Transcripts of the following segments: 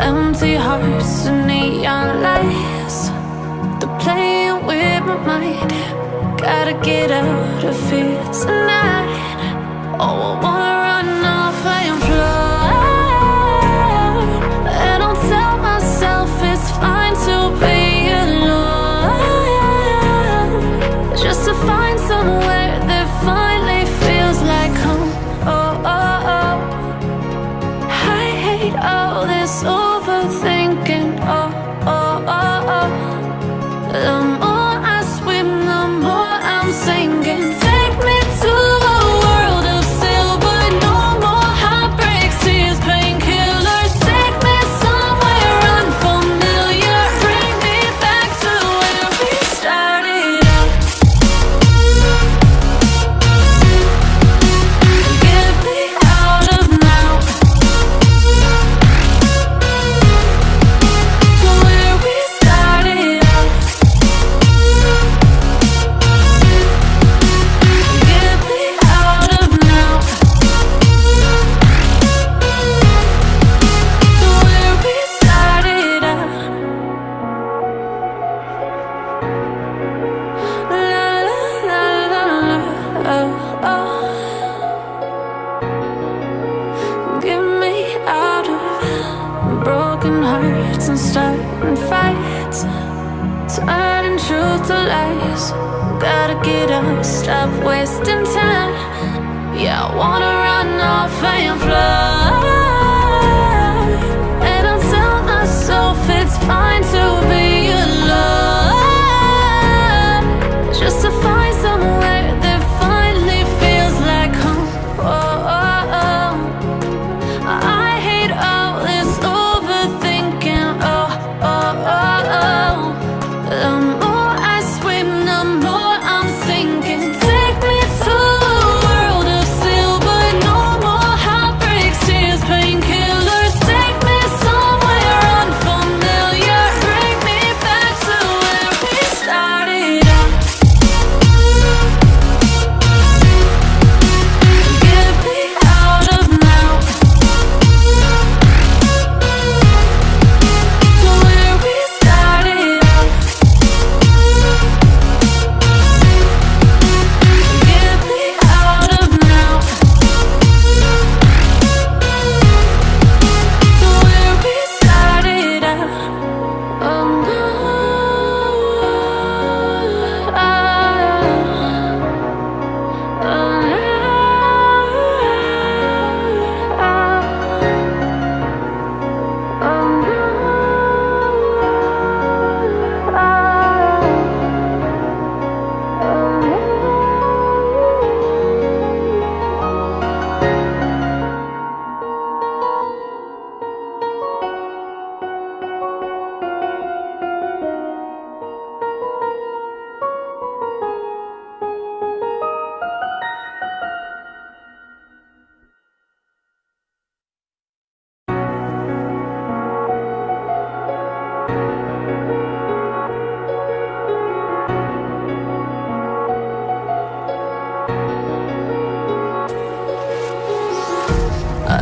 Empty hearts and neon lights, they're playing with my mind. Gotta get out of here tonight. Oh, I wanna run off and fly, and I'll tell myself it's fine to be alone, just to find somewhere that finally feels like home. Oh, oh, oh. I hate all this overthinking. Oh, oh, oh, oh. The more I swim, the more I'm sinking. Take me to a world of silver, no more heartbreaks, tears, painkillers. Take me somewhere unfamiliar, bring me back to where we started out. Get me out of now, to where we started out. Get me out of now, to where we started out. La la la la la, oh, oh. Get me out of broken hearts and starting fights, turning truth to lies. Gotta get up, stop wasting time. Yeah, I wanna run off and fly, and I'll tell myself it's fine to be alone, just to find somewhere that finally feels like home. Oh, oh, oh. I hate all this overthinking. Oh, oh, oh, oh. The more I swim, the more I'm sinking. Take me to a world of silver, no more heartbreaks, tears, painkillers. Take me somewhere unfamiliar, bring me back to where we started out. Get me out of now, to where we started out. Get me out of now, to where we started out. Oh no,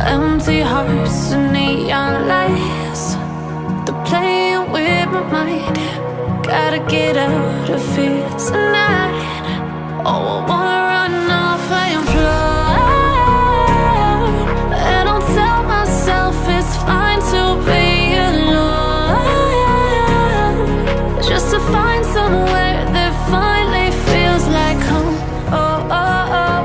empty hearts and neon lights, they're playing with my mind. Gotta get out of here tonight. Oh, I wanna run off and fly, and I'll tell myself it's fine to be alone, just to find somewhere that finally feels like home. Oh, oh, oh.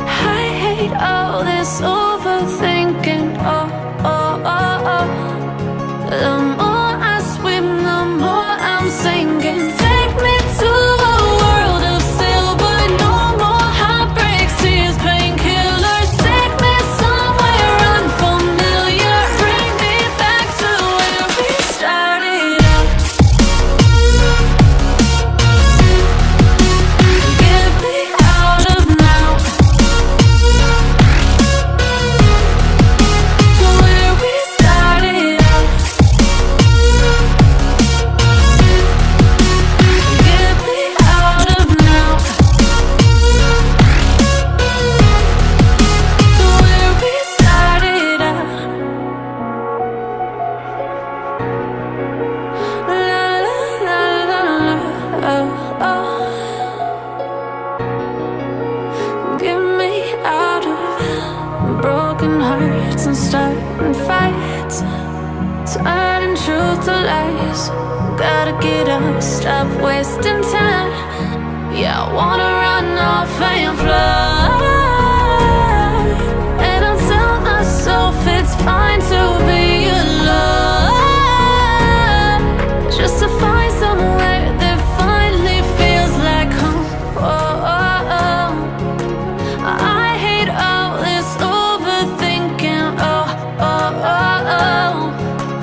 I hate all this overthinking. Oh, oh, oh, oh. The more I swim, the more I'm sinking. Take me to a world of silver, truth to lies. Gotta get up, stop wasting time. Yeah, I wanna run off and fly. And I'll tell myself it's fine to be alone, just to find somewhere that finally feels like home. Oh, oh, oh. I hate all this overthinking. Oh, oh, oh, oh.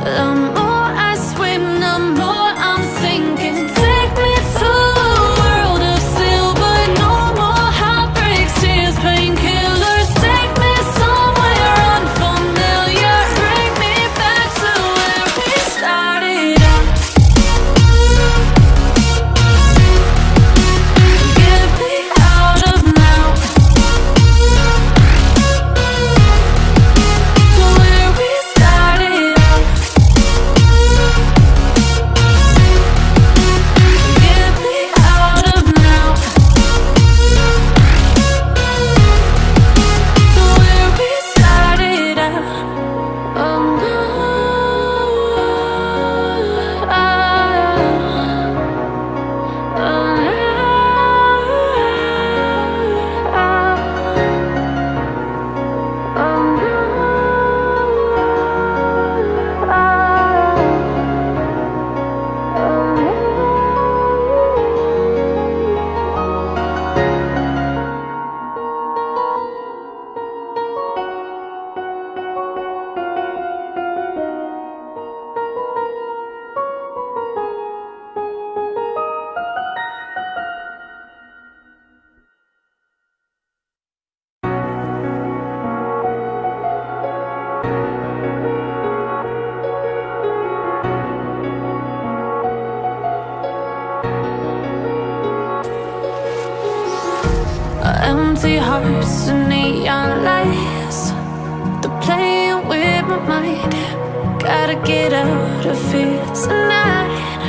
The more I swim, the more I'm sinking. Take me to a world of silver. No more heartbreaks, tears, painkillers. Take me somewhere unfamiliar. Bring me back to where we started out. Get me out of now, to where we started out. Get me out of now, to where we started out. Oh no, empty hearts and neon lights, they're playing with my mind. Gotta get out of here tonight.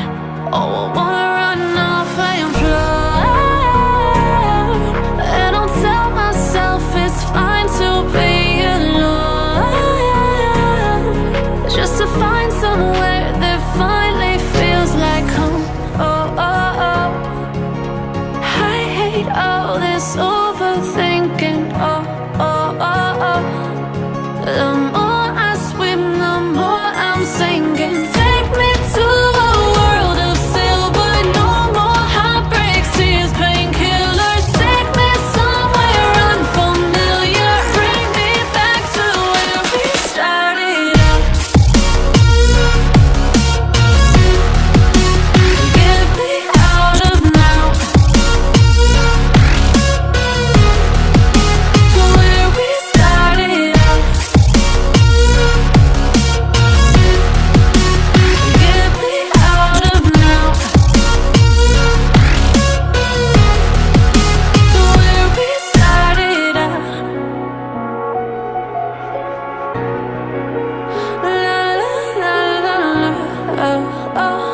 Oh, I wanna run off and fly. And I'll tell myself it's fine to be alone, just to find somewhere that finally feels like home. Oh, oh, oh. I hate all this overthinking. Oh, oh, oh, oh. The more I swim, the more I'm sinking. Take me to a world of silver. No more heartbreaks, tears, painkillers. Take me somewhere unfamiliar. Bring me back to where we started out. Get me out of now, to where we started out. Get me out of now, to where we started out. La la la la la, oh, oh.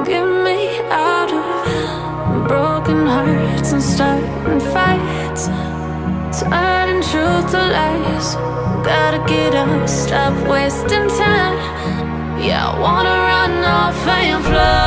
Get me out of broken hearts and starting fights, turning truth to lies. Gotta get up, stop wasting time. Yeah, I wanna run off and fly.